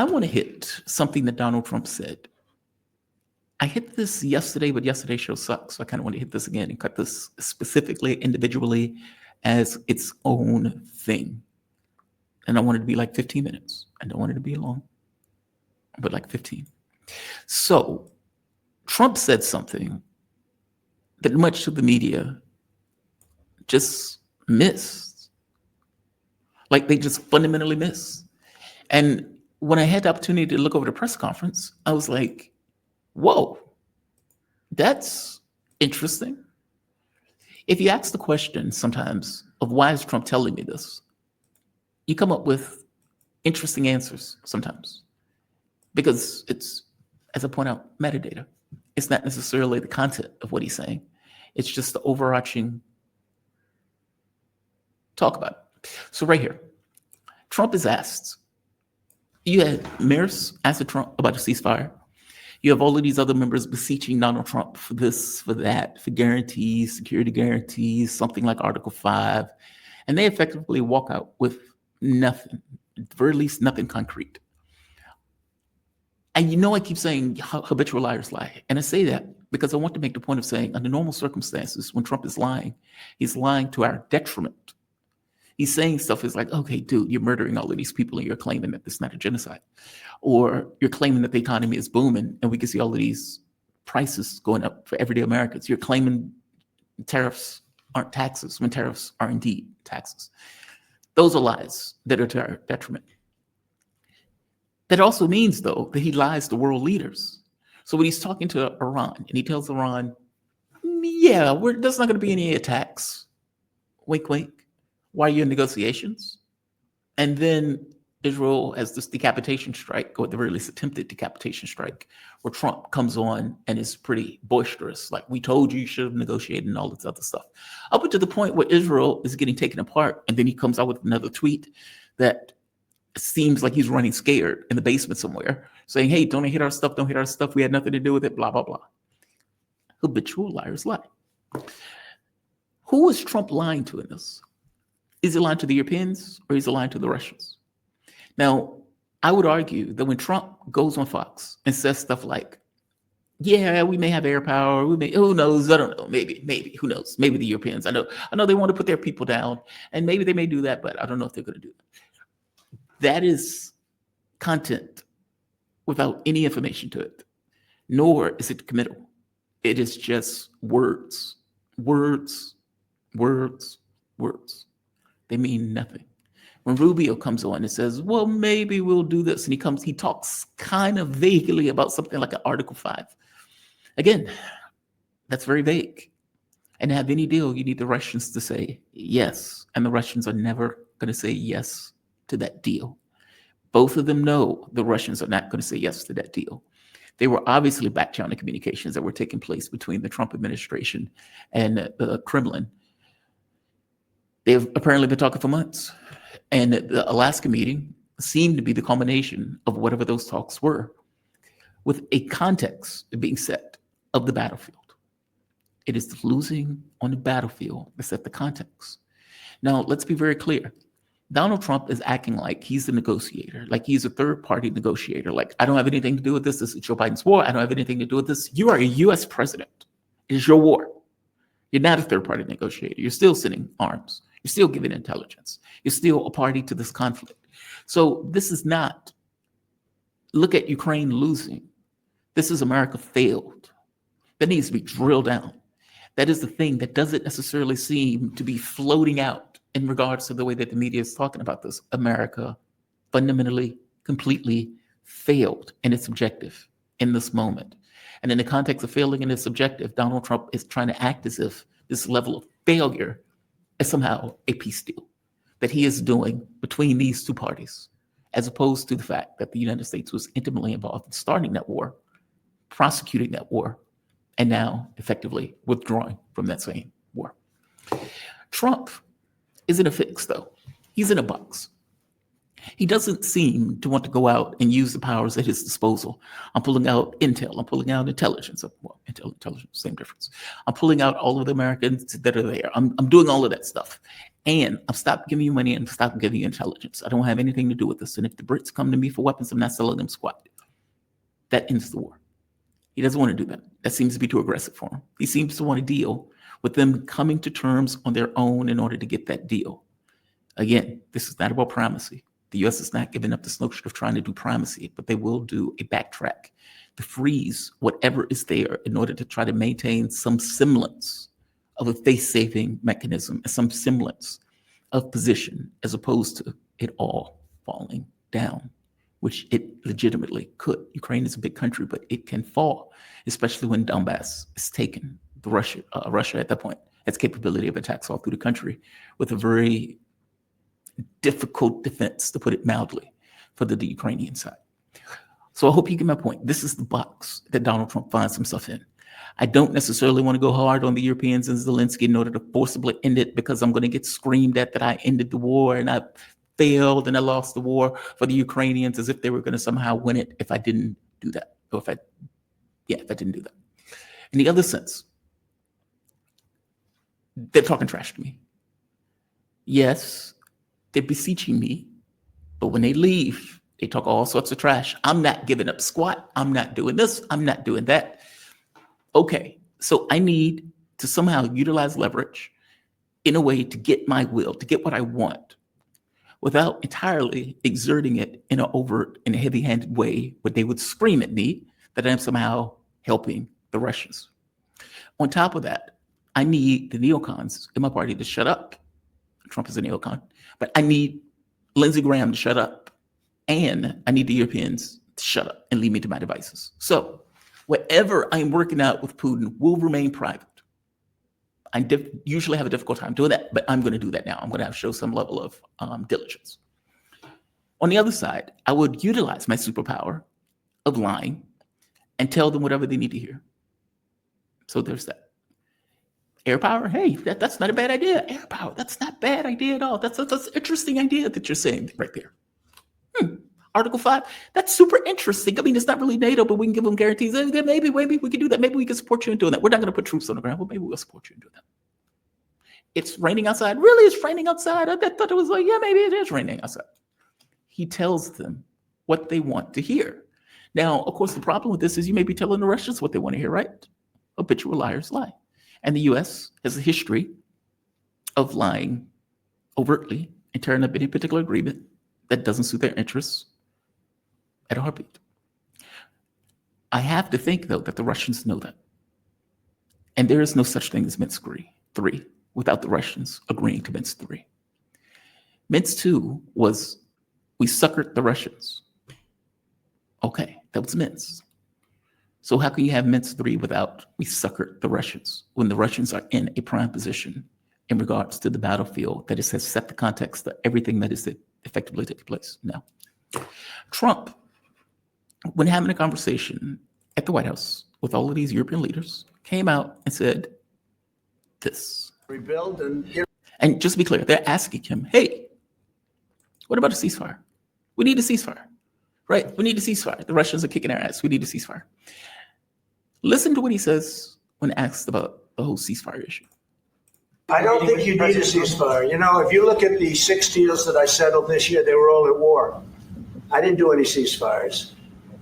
I want to hit something that Donald Trump said. I hit this yesterday, but yesterday's show sucks. So I kind of want to hit this again and cut this specifically, individually, as its own thing. And I want it to be like 15 minutes. I don't want it to be long, but like 15. So Trump said something that much of the media just missed. Like they just fundamentally miss. And when I had the opportunity to look over the press conference, I was like, whoa, that's interesting. If you ask the question sometimes of why is Trump telling me this, you come up with interesting answers sometimes. Because it's, as I point out, metadata. It's not necessarily the content of what he's saying. It's just the overarching talk about it. So right here, Trump is asked, you had mayors asked Trump about a ceasefire. You have all of these other members beseeching Donald Trump for this, for that, for guarantees, security guarantees, something like Article 5. And they effectively walk out with nothing, at the very least, nothing concrete. And you know, I keep saying habitual liars lie. And I say that because I want to make the point of saying under normal circumstances, when Trump is lying, he's lying to our detriment. He's saying stuff is like, okay, dude, you're murdering all of these people and you're claiming that this is not a genocide. Or you're claiming that the economy is booming and we can see all of these prices going up for everyday Americans. You're claiming tariffs aren't taxes when tariffs are indeed taxes. Those are lies that are to our detriment. That also means, though, that he lies to world leaders. So when he's talking to Iran and he tells Iran, yeah, there's not going to be any attacks. Wink, wink. Why are you in negotiations? And then Israel has this decapitation strike, or at the very least attempted decapitation strike, where Trump comes on and is pretty boisterous. Like, we told you should have negotiated and all this other stuff. Up to the point where Israel is getting taken apart. And then he comes out with another tweet that seems like he's running scared in the basement somewhere, saying, hey, don't hit our stuff, don't hit our stuff. We had nothing to do with it, blah, blah, blah. Habitual liars lie. Who is Trump lying to in this? Is he lying to the Europeans or is he lying to the Russians? Now, I would argue that when Trump goes on Fox and says stuff like, yeah, we may have air power, who knows, I don't know, maybe, who knows, maybe the Europeans, I know they want to put their people down, and maybe they may do that, but I don't know if they're going to do that. That is content without any information to it, nor is it committal. It is just words, words, words, words. They mean nothing. When Rubio comes on and says, well, maybe we'll do this, and he talks kind of vaguely about something like an Article 5. Again, that's very vague. And to have any deal, you need the Russians to say yes. And the Russians are never going to say yes to that deal. Both of them know the Russians are not going to say yes to that deal. They were obviously back-channel communications that were taking place between the Trump administration and the Kremlin. They've apparently been talking for months. And the Alaska meeting seemed to be the culmination of whatever those talks were, with a context being set of the battlefield. It is the losing on the battlefield that set the context. Now, let's be very clear. Donald Trump is acting like he's the negotiator, like he's a third-party negotiator. Like, I don't have anything to do with this. This is Joe Biden's war. I don't have anything to do with this. You are a U.S. president. It is your war. You're not a third-party negotiator. You're still sending arms. You're still giving intelligence. You're still a party to this conflict. So this is not, look at Ukraine losing. This is America failed. That needs to be drilled down. That is the thing that doesn't necessarily seem to be floating out in regards to the way that the media is talking about this. America fundamentally, completely failed in its objective in this moment. And in the context of failing in its objective, Donald Trump is trying to act as if this level of failure is somehow a peace deal that he is doing between these two parties, as opposed to the fact that the United States was intimately involved in starting that war, prosecuting that war, and now effectively withdrawing from that same war. Trump is in a fix, though. He's in a box. He doesn't seem to want to go out and use the powers at his disposal. I'm pulling out intel. I'm pulling out intelligence. Well, intelligence, same difference. I'm pulling out all of the Americans that are there. I'm doing all of that stuff. And I've stopped giving you money and stopped giving you intelligence. I don't have anything to do with this. And if the Brits come to me for weapons, I'm not selling them squat. That ends the war. He doesn't want to do that. That seems to be too aggressive for him. He seems to want to deal with them coming to terms on their own in order to get that deal. Again, this is not about primacy. The U.S. is not giving up this notion of trying to do primacy, but they will do a backtrack to freeze whatever is there in order to try to maintain some semblance of a face-saving mechanism, some semblance of position, as opposed to it all falling down, which it legitimately could. Ukraine is a big country, but it can fall, especially when Donbass is taken. Russia at that point has capability of attacks all through the country with a very difficult defense, to put it mildly, for the Ukrainian side. So I hope you get my point. This is the box that Donald Trump finds himself in. I don't necessarily want to go hard on the Europeans and Zelensky in order to forcibly end it, because I'm going to get screamed at that I ended the war and I failed and I lost the war for the Ukrainians, as if they were going to somehow win it if I didn't do that. Or if I didn't do that. In the other sense, they're talking trash to me. Yes, they're beseeching me, but when they leave, they talk all sorts of trash. I'm not giving up squat. I'm not doing this. I'm not doing that. Okay, so I need to somehow utilize leverage in a way to get my will, to get what I want, without entirely exerting it in an overt and heavy-handed way where they would scream at me that I'm somehow helping the Russians. On top of that, I need the neocons in my party to shut up. Trump is a neocon, but I need Lindsey Graham to shut up, and I need the Europeans to shut up and leave me to my devices. So whatever I'm working out with Putin will remain private. I usually have a difficult time doing that, but I'm going to do that now. I'm going to have to show some level of diligence. On the other side, I would utilize my superpower of lying and tell them whatever they need to hear. So there's that. Air power, hey, that's not a bad idea. Air power, that's not a bad idea at all. That's an interesting idea that you're saying right there. Article 5, that's super interesting. I mean, it's not really NATO, but we can give them guarantees. Maybe we can do that. Maybe we can support you in doing that. We're not going to put troops on the ground, but maybe we'll support you in doing that. It's raining outside. Really, it's raining outside? I thought it was like, yeah, maybe it is raining outside. He tells them what they want to hear. Now, of course, the problem with this is you may be telling the Russians what they want to hear, right? Habitual liars lie. And the U.S. has a history of lying overtly and tearing up any particular agreement that doesn't suit their interests at a heartbeat. I have to think, though, that the Russians know that. And there is no such thing as Minsk 3 without the Russians agreeing to Minsk 3. Minsk 2 was, we suckered the Russians. Okay, that was Minsk. So how can you have Minsk 3 without we suckered the Russians, when the Russians are in a prime position in regards to the battlefield that has set the context of everything that is effectively taking place now? Trump, when having a conversation at the White House with all of these European leaders, came out and said this. Rebuild and just to be clear, they're asking him, hey, what about a ceasefire? We need a ceasefire, right? We need a ceasefire. The Russians are kicking our ass. We need a ceasefire. Listen to what he says when asked about the whole ceasefire issue. I don't think you need a ceasefire. You know, if you look at the 6 deals that I settled this year, they were all at war. I didn't do any ceasefires.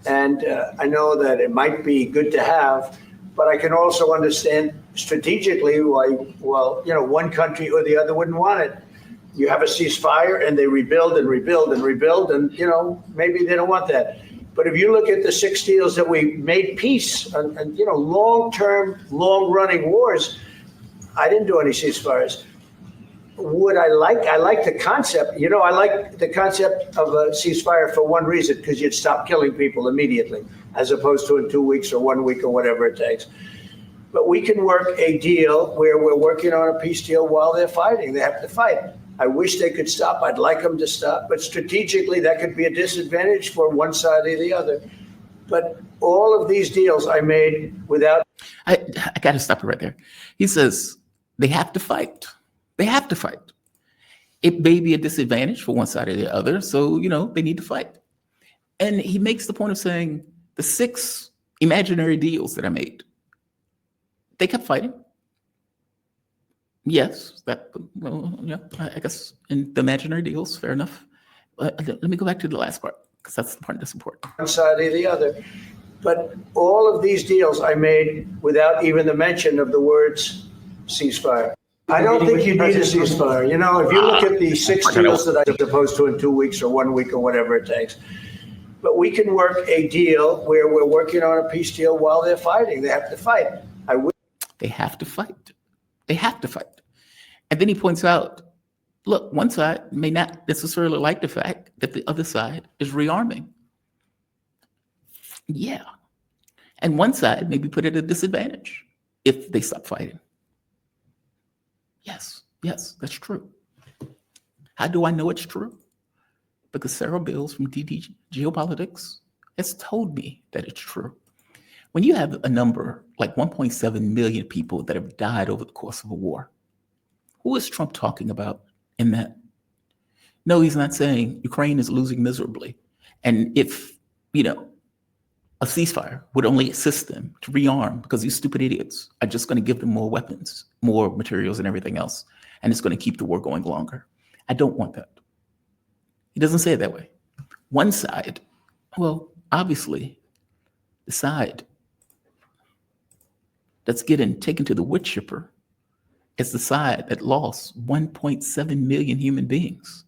And I know that it might be good to have, but I can also understand strategically why, well, you know, one country or the other wouldn't want it. You have a ceasefire and they rebuild and rebuild and rebuild, and, you know, maybe they don't want that. But if you look at the 6 deals that we made peace and you know, long-term, long-running wars, I didn't do any ceasefires. Would I like the concept, you know, I like the concept of a ceasefire for one reason, because you'd stop killing people immediately, as opposed to in 2 weeks or 1 week or whatever it takes. But we can work a deal where we're working on a peace deal while they're fighting. They have to fight. I wish they could stop. I'd like them to stop. But strategically, that could be a disadvantage for one side or the other. But all of these deals I made without... I got to stop it right there. He says they have to fight. They have to fight. It may be a disadvantage for one side or the other. So, you know, they need to fight. And he makes the point of saying the 6 imaginary deals that I made, they kept fighting. Yes, that, well, yeah, I guess in the imaginary deals, fair enough. Let me go back to the last part, because that's the part that's important. One side or the other. But all of these deals I made without even the mention of the words ceasefire. I don't think you need a ceasefire. You know, if you look at the 6 deals that I opposed to in 2 weeks or 1 week or whatever it takes, but we can work a deal where we're working on a peace deal while they're fighting. They have to fight. They have to fight. They have to fight. And then he points out, look, one side may not necessarily like the fact that the other side is rearming. Yeah. And one side may be put at a disadvantage if they stop fighting. Yes, that's true. How do I know it's true? Because Sarah Bills from DD Geopolitics has told me that it's true. When you have a number like 1.7 million people that have died over the course of a war, who is Trump talking about in that? No, he's not saying Ukraine is losing miserably. And if, a ceasefire would only assist them to rearm because these stupid idiots are just going to give them more weapons, more materials and everything else. And it's going to keep the war going longer. I don't want that. He doesn't say it that way. One side, well, obviously, the side that's getting taken to the wood chipper is the side that lost 1.7 million human beings.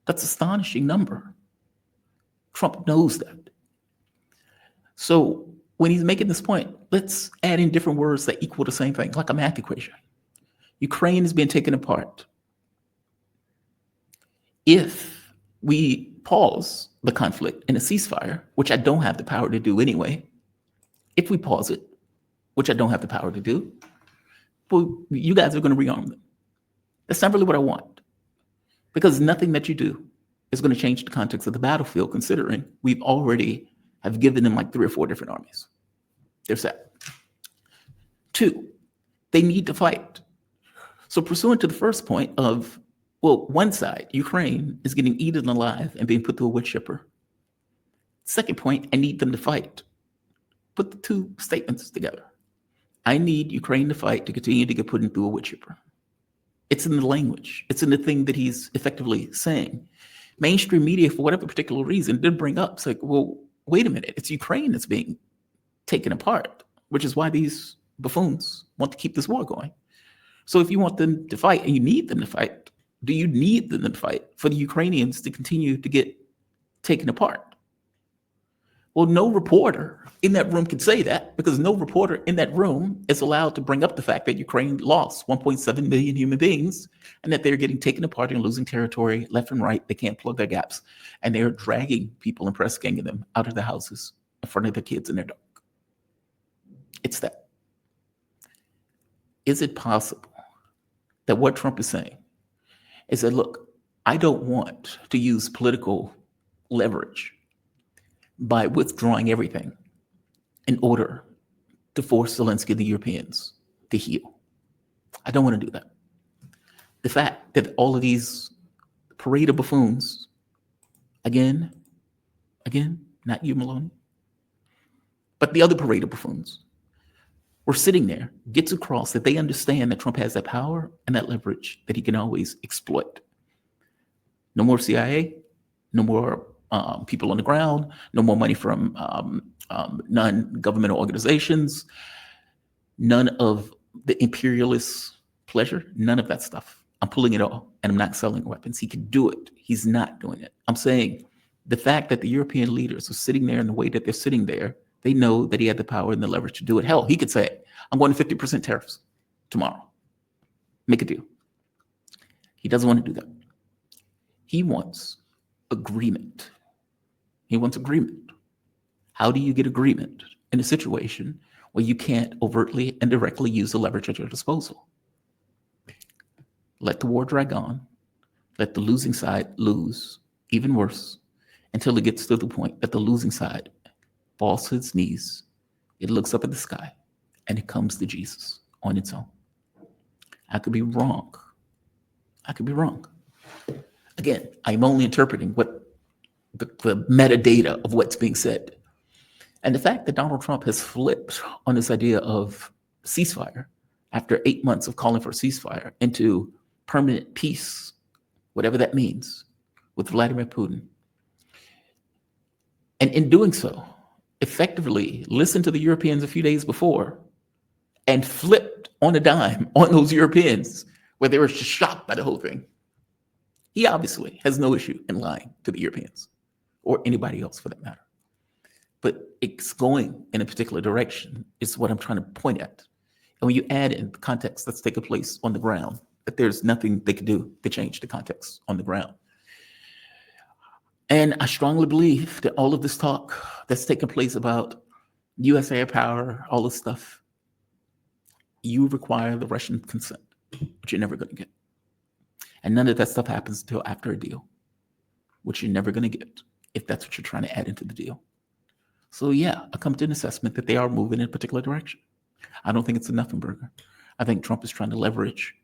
That's an astonishing number. Trump knows that. So when he's making this point, let's add in different words that equal the same thing, like a math equation. Ukraine is being taken apart. If we pause the conflict in a ceasefire, which I don't have the power to do anyway, if we pause it, which I don't have the power to do, well, you guys are going to rearm them. That's not really what I want. Because nothing that you do is going to change the context of the battlefield, considering we've already have given them like 3 or 4 different armies. There's that. 2, they need to fight. So pursuant to the first point of, well, one side, Ukraine, is getting eaten alive and being put through a wood chipper. Second point, I need them to fight. Put the 2 statements together. I need Ukraine to fight to continue to get put through a wood chipper. It's in the language. It's in the thing that he's effectively saying. Mainstream media, for whatever particular reason, did bring up, it's like, well, wait a minute, it's Ukraine that's being taken apart, which is why these buffoons want to keep this war going. So if you want them to fight and you need them to fight, do you need them to fight for the Ukrainians to continue to get taken apart? Well, no reporter in that room can say that, because no reporter in that room is allowed to bring up the fact that Ukraine lost 1.7 million human beings and that they're getting taken apart and losing territory left and right. They can't plug their gaps. And they're dragging people and press ganging them out of the houses in front of their kids in their dog. It's that. Is it possible that what Trump is saying is that, look, I don't want to use political leverage by withdrawing everything in order to force Zelensky and the Europeans to heal? I don't want to do that. The fact that all of these parade of buffoons, again, not you, Maloney, but the other parade of buffoons, were sitting there, gets across that they understand that Trump has that power and that leverage that he can always exploit. No more CIA, no more people on the ground, no more money from non-governmental organizations, none of the imperialist pleasure, none of that stuff. I'm pulling it all, and I'm not selling weapons. He can do it. He's not doing it. I'm saying the fact that the European leaders are sitting there in the way that they're sitting there, they know that he had the power and the leverage to do it. Hell, he could say, I'm going to 50% tariffs tomorrow. Make a deal. He doesn't want to do that. He wants agreement. He wants agreement. How do you get agreement in a situation where you can't overtly and directly use the leverage at your disposal? Let the war drag on. Let the losing side lose, even worse, until it gets to the point that the losing side falls to its knees. It looks up at the sky, and it comes to Jesus on its own. I could be wrong. I could be wrong. Again, I'm only interpreting what the metadata of what's being said. And the fact that Donald Trump has flipped on this idea of ceasefire, after 8 months of calling for a ceasefire, into permanent peace, whatever that means, with Vladimir Putin. And in doing so, effectively listened to the Europeans a few days before and flipped on a dime on those Europeans where they were just shocked by the whole thing. He obviously has no issue in lying to the Europeans or anybody else for that matter. But it's going in a particular direction is what I'm trying to point at. And when you add in the context that's taking place on the ground, that there's nothing they can do to change the context on the ground. And I strongly believe that all of this talk that's taking place about US air power, all this stuff, you require the Russian consent, which you're never going to get. And none of that stuff happens until after a deal, which you're never going to get if that's what you're trying to add into the deal. So yeah, I come to an assessment that they are moving in a particular direction. I don't think it's a nothing burger. I think Trump is trying to leverage,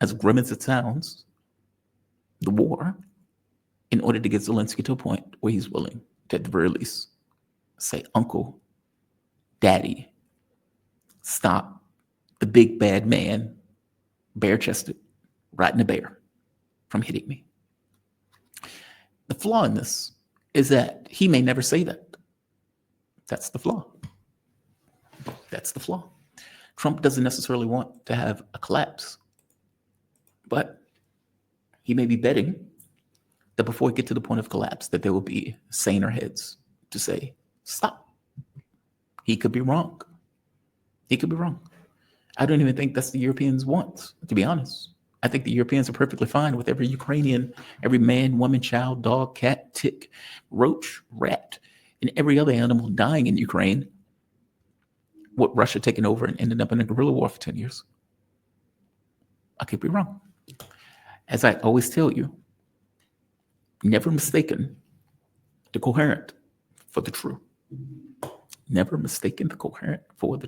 as grim as it sounds, the war in order to get Zelensky to a point where he's willing to, at the very least, say, Uncle, Daddy, stop the big bad man, bare-chested, riding a bear, from hitting me. The flaw in this is that he may never say that. That's the flaw. That's the flaw. Trump doesn't necessarily want to have a collapse, but he may be betting that before we get to the point of collapse, that there will be saner heads to say, stop. He could be wrong. He could be wrong. I don't even think that's the Europeans want, to be honest. I think the Europeans are perfectly fine with every Ukrainian, every man, woman, child, dog, cat, tick, roach, rat, and every other animal dying in Ukraine, with Russia taking over and ended up in a guerrilla war for 10 years. I could be wrong. As I always tell you, never mistaken the coherent for the true. Never mistaken the coherent for the